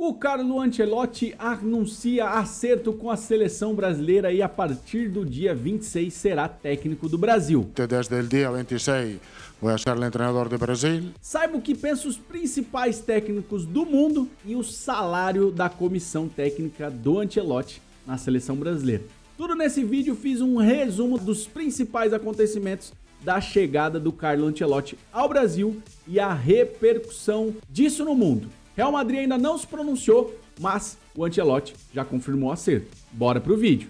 O Carlo Ancelotti anuncia acerto com a seleção brasileira e a partir do dia 26 será técnico do Brasil. Desde o dia 26 vou ser o treinador do Brasil. Saiba o que pensam os principais técnicos do mundo e o salário da comissão técnica do Ancelotti na seleção brasileira. Tudo nesse vídeo, fiz um resumo dos principais acontecimentos da chegada do Carlo Ancelotti ao Brasil e a repercussão disso no mundo. Real Madrid ainda não se pronunciou, mas o Ancelotti já confirmou acerto. Bora pro vídeo.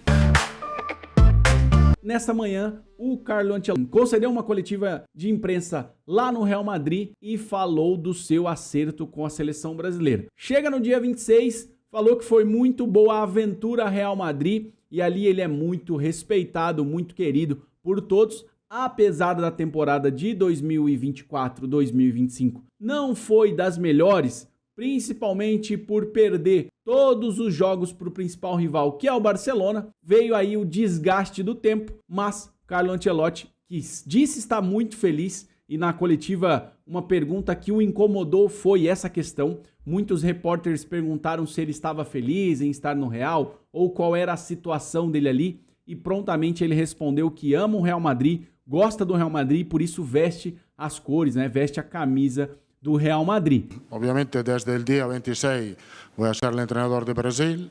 Nessa manhã, o Carlo Ancelotti concedeu uma coletiva de imprensa lá no Real Madrid e falou do seu acerto com a seleção brasileira. Chega no dia 26, falou que foi muito boa a aventura Real Madrid e ali ele é muito respeitado, muito querido por todos, apesar da temporada de 2024-2025 não foi das melhores, principalmente por perder todos os jogos para o principal rival, que é o Barcelona. Veio aí o desgaste do tempo, mas Carlo Ancelotti, que disse estar muito feliz, e na coletiva uma pergunta que o incomodou foi essa questão. Muitos repórteres perguntaram se ele estava feliz em estar no Real ou qual era a situação dele ali, e prontamente ele respondeu que ama o Real Madrid, gosta do Real Madrid, por isso veste as cores, né? Veste a camisa do Real Madrid. Obviamente desde o dia 26 vou ser o treinador do Brasil,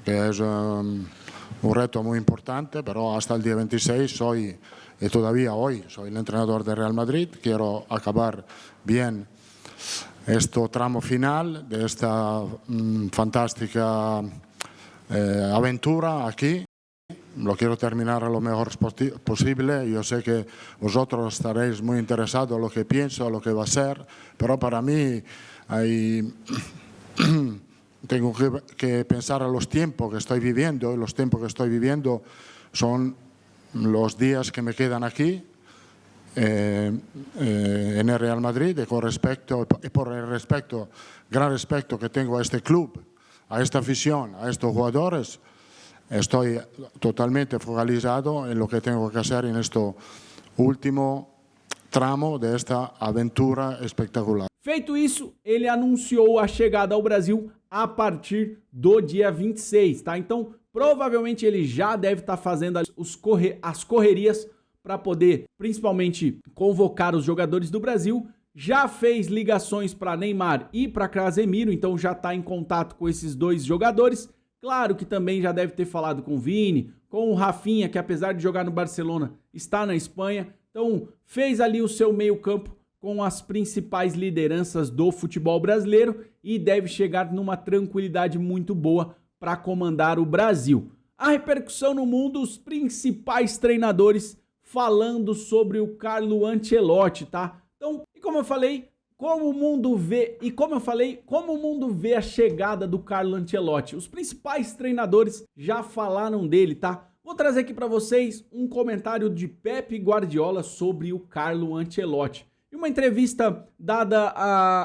que é reto muito importante, pero hasta el día 26 soy, y todavía hoy, soy el entrenador de Real Madrid. Quiero acabar bien este tramo final de esta fantástica aventura aquí. Lo quiero terminar lo mejor posible. Yo sé que vosotros estaréis muy interesados en lo que pienso, lo que va a ser, pero para mí tengo que pensar en los tiempos que estoy viviendo, y los tiempos que estoy viviendo son los días que me quedan aquí en el Real Madrid, y por el gran respeto que tengo a este club, a esta afición, a estos jugadores. Estoy totalmente focalizado en lo que tengo que hacer en este último tramo de esta aventura espetacular. Feito isso, ele anunciou a chegada ao Brasil a partir do dia 26, tá? Então, provavelmente ele já deve estar fazendo as correrias para poder, principalmente, convocar os jogadores do Brasil. Já fez ligações para Neymar e para Casemiro, então já está em contato com esses dois jogadores. Claro que também já deve ter falado com o Vini, com o Rafinha, que apesar de jogar no Barcelona, está na Espanha. Então, fez ali o seu meio-campo com as principais lideranças do futebol brasileiro e deve chegar numa tranquilidade muito boa para comandar o Brasil. A repercussão no mundo, os principais treinadores falando sobre o Carlo Ancelotti, tá? Então, e como eu falei, como o mundo vê a chegada do Carlo Ancelotti? Os principais treinadores já falaram dele, tá? Vou trazer aqui para vocês um comentário de Pep Guardiola sobre o Carlo Ancelotti. Em uma entrevista dada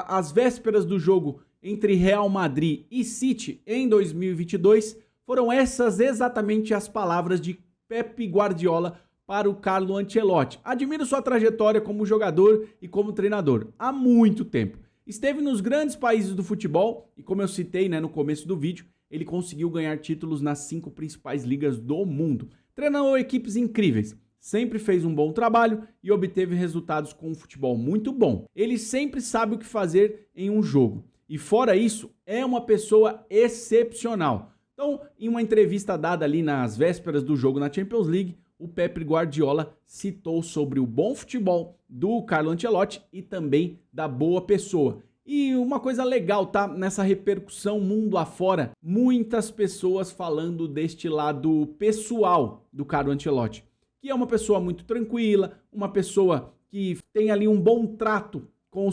às vésperas do jogo entre Real Madrid e City em 2022, foram essas exatamente as palavras de Pep Guardiola para o Carlo Ancelotti. Admiro sua trajetória como jogador e como treinador há muito tempo. Esteve nos grandes países do futebol e, como eu citei, no começo do vídeo, ele conseguiu ganhar títulos nas 5 principais ligas do mundo. Treinou equipes incríveis, sempre fez um bom trabalho e obteve resultados com um futebol muito bom. Ele sempre sabe o que fazer em um jogo. E fora isso, é uma pessoa excepcional. Então, em uma entrevista dada ali nas vésperas do jogo na Champions League, o Pep Guardiola citou sobre o bom futebol do Carlo Ancelotti e também da boa pessoa. E uma coisa legal, tá? Nessa repercussão mundo afora, muitas pessoas falando deste lado pessoal do Carlo Ancelotti, que é uma pessoa muito tranquila, uma pessoa que tem ali um bom trato com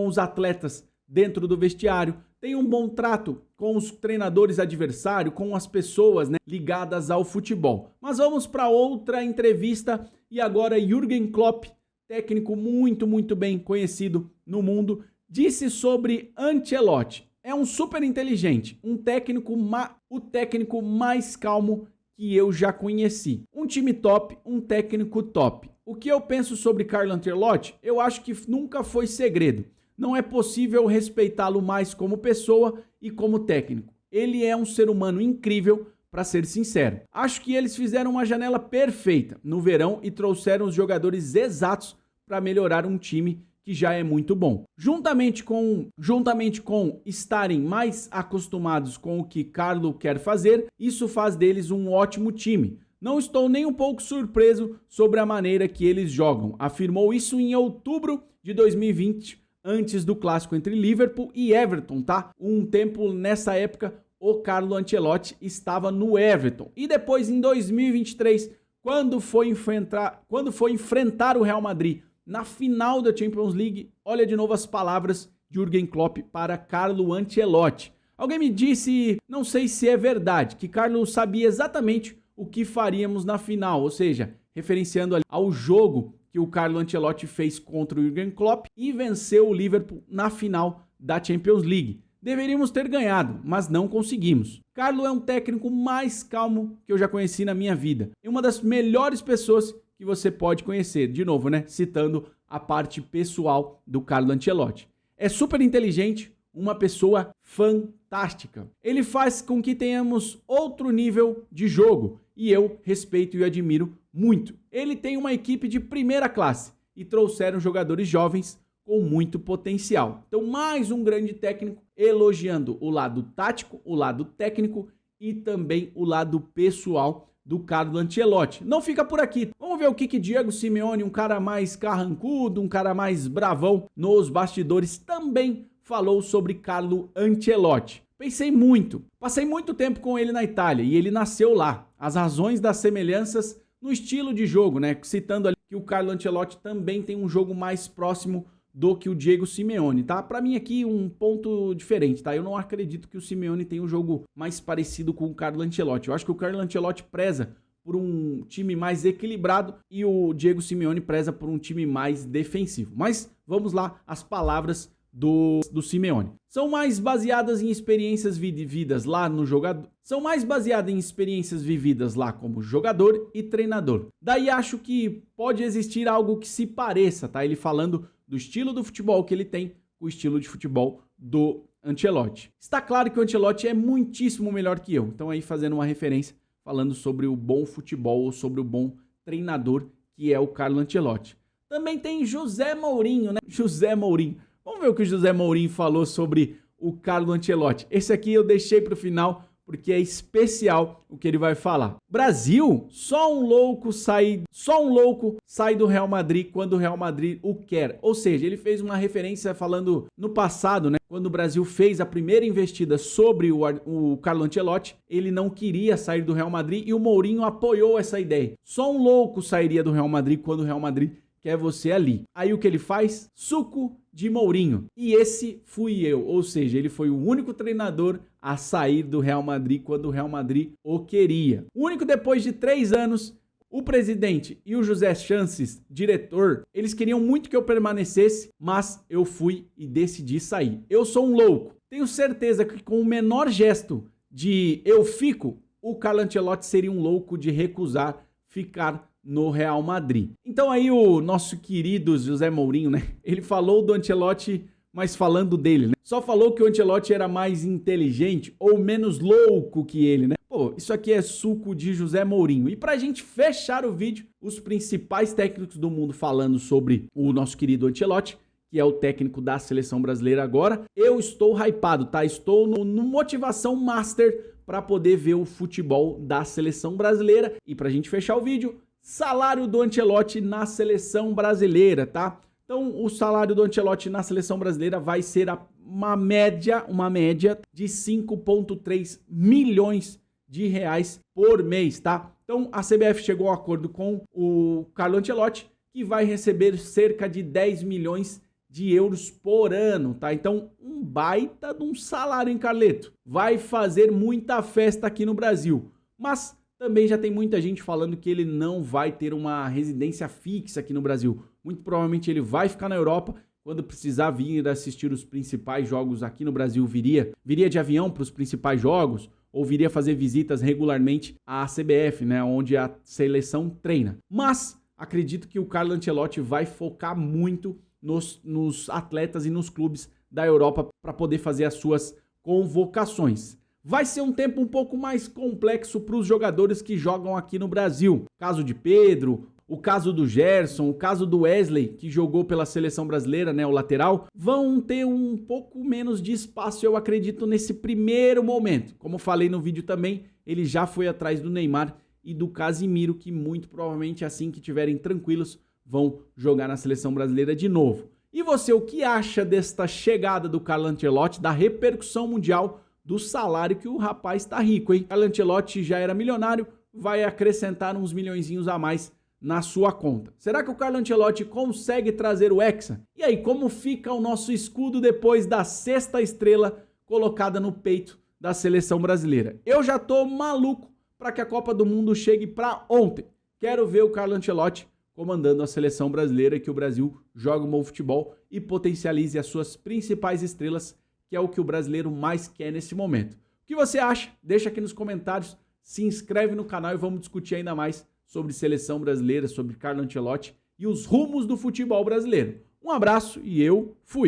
os atletas dentro do vestiário, tem um bom trato com os treinadores adversários, com as pessoas ligadas ao futebol. Mas vamos para outra entrevista e agora Jürgen Klopp, técnico muito bem conhecido no mundo, disse sobre Ancelotti. É um super inteligente, o técnico mais calmo que eu já conheci. Um time top, um técnico top. O que eu penso sobre Carlo Ancelotti? Eu acho que nunca foi segredo. Não é possível respeitá-lo mais como pessoa e como técnico. Ele é um ser humano incrível, para ser sincero. Acho que eles fizeram uma janela perfeita no verão e trouxeram os jogadores exatos para melhorar um time que já é muito bom. Juntamente com estarem mais acostumados com o que Carlo quer fazer, isso faz deles um ótimo time. Não estou nem um pouco surpreso sobre a maneira que eles jogam. Afirmou isso em outubro de 2020, antes do clássico entre Liverpool e Everton, tá? Um tempo nessa época, o Carlo Ancelotti estava no Everton. E depois, em 2023, quando foi enfrentar o Real Madrid na final da Champions League, olha de novo as palavras de Jürgen Klopp para Carlo Ancelotti. Alguém me disse, não sei se é verdade, que Carlo sabia exatamente o que faríamos na final, ou seja, referenciando ao jogo que o Carlo Ancelotti fez contra o Jürgen Klopp e venceu o Liverpool na final da Champions League. Deveríamos ter ganhado, mas não conseguimos. Carlo é um técnico mais calmo que eu já conheci na minha vida. E uma das melhores pessoas que você pode conhecer. De novo, né? Citando a parte pessoal do Carlo Ancelotti. É super inteligente, uma pessoa fantástica. Ele faz com que tenhamos outro nível de jogo e eu respeito e admiro muito. Ele tem uma equipe de primeira classe e trouxeram jogadores jovens com muito potencial. Então, mais um grande técnico elogiando o lado tático, o lado técnico e também o lado pessoal do Carlo Ancelotti. Não fica por aqui. Vamos ver o que Diego Simeone, um cara mais carrancudo, um cara mais bravão, nos bastidores, também falou sobre Carlo Ancelotti. Passei muito tempo com ele na Itália e ele nasceu lá. As razões das semelhanças no estilo de jogo, né? Citando ali que o Carlo Ancelotti também tem um jogo mais próximo do que o Diego Simeone, tá? Pra mim aqui um ponto diferente, tá? Eu não acredito que o Simeone tenha um jogo mais parecido com o Carlo Ancelotti. Eu acho que o Carlo Ancelotti preza por um time mais equilibrado e o Diego Simeone preza por um time mais defensivo. Mas vamos lá, as palavras do Simeone. São mais baseadas em experiências vividas lá no jogador. São mais baseadas em experiências vividas lá como jogador e treinador. Daí acho que pode existir algo que se pareça, tá? Ele falando do estilo do futebol que ele tem com o estilo de futebol do Ancelotti. Está claro que o Ancelotti é muitíssimo melhor que eu. Então aí fazendo uma referência, falando sobre o bom futebol ou sobre o bom treinador que é o Carlo Ancelotti. Também tem José Mourinho, né? José Mourinho. Vamos ver o que o José Mourinho falou sobre o Carlo Ancelotti. Esse aqui eu deixei para o final porque é especial o que ele vai falar. Brasil, só um louco sai do Real Madrid quando o Real Madrid o quer. Ou seja, ele fez uma referência falando no passado, né? Quando o Brasil fez a primeira investida sobre o Carlo Ancelotti, ele não queria sair do Real Madrid e o Mourinho apoiou essa ideia. Só um louco sairia do Real Madrid quando o Real Madrid quer você ali. Aí o que ele faz? Suco de Mourinho. E esse fui eu. Ou seja, ele foi o único treinador a sair do Real Madrid quando o Real Madrid o queria. O único depois de 3 anos, o presidente e o José Chances, diretor, eles queriam muito que eu permanecesse, mas eu fui e decidi sair. Eu sou um louco. Tenho certeza que com o menor gesto de eu fico, o Carlo Ancelotti seria um louco de recusar ficar no Real Madrid. Então aí o nosso querido José Mourinho, né? Ele falou do Ancelotti, mas falando dele, né? Só falou que o Ancelotti era mais inteligente ou menos louco que ele, né? Pô, isso aqui é suco de José Mourinho. E pra gente fechar o vídeo, os principais técnicos do mundo falando sobre o nosso querido Ancelotti, que é o técnico da seleção brasileira agora. Eu estou hypado, tá? Estou no Motivação Master para poder ver o futebol da seleção brasileira. E pra gente fechar o vídeo, salário do Ancelotti na seleção brasileira, tá? Então, o salário do Ancelotti na seleção brasileira vai ser uma média de 5,3 milhões de reais por mês, tá? Então, a CBF chegou a um acordo com o Carlo Ancelotti, que vai receber cerca de 10 milhões de euros por ano, tá? Então, um baita de um salário, hein, Carleto? Vai fazer muita festa aqui no Brasil. Mas também já tem muita gente falando que ele não vai ter uma residência fixa aqui no Brasil. Muito provavelmente ele vai ficar na Europa. Quando precisar vir assistir os principais jogos aqui no Brasil, viria de avião para os principais jogos ou viria fazer visitas regularmente à CBF, né, onde a seleção treina. Mas acredito que o Carlo Ancelotti vai focar muito nos atletas e nos clubes da Europa para poder fazer as suas convocações. Vai ser um tempo um pouco mais complexo para os jogadores que jogam aqui no Brasil. O caso de Pedro, o caso do Gerson, o caso do Wesley, que jogou pela seleção brasileira, né, o lateral, vão ter um pouco menos de espaço, eu acredito, nesse primeiro momento. Como falei no vídeo também, ele já foi atrás do Neymar e do Casimiro, que muito provavelmente, assim que estiverem tranquilos, vão jogar na seleção brasileira de novo. E você, o que acha desta chegada do Carlo Ancelotti, da repercussão mundial do salário que o rapaz tá rico, hein? Carlo Ancelotti já era milionário, vai acrescentar uns milhõezinhos a mais na sua conta. Será que o Carlo Ancelotti consegue trazer o Hexa? E aí, como fica o nosso escudo depois da 6ª estrela colocada no peito da seleção brasileira? Eu já tô maluco para que a Copa do Mundo chegue para ontem. Quero ver o Carlo Ancelotti comandando a seleção brasileira e que o Brasil jogue um bom futebol e potencialize as suas principais estrelas, que é o que o brasileiro mais quer nesse momento. O que você acha? Deixa aqui nos comentários, se inscreve no canal e vamos discutir ainda mais sobre seleção brasileira, sobre Carlo Ancelotti e os rumos do futebol brasileiro. Um abraço e eu fui!